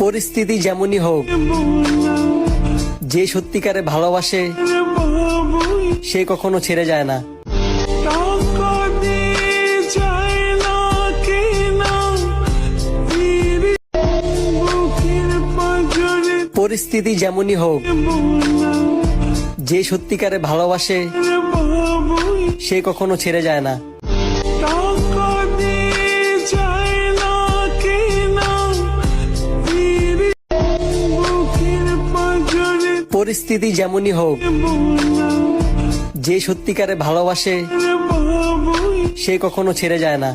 পরিস্থিতি যেমনই হোক, যে সত্যিকারে ভালোবাসে সে কখনো ছেড়ে যায় না। পরিস্থিতি যেমনই হোক, যে সত্যিকারে ভালোবাসে সে কখনো ছেড়ে যায় না। পরিস্থিতি যেমনই হোক, যে সত্যিকারে ভালোবাসে সে কখনো ছেড়ে যায় না।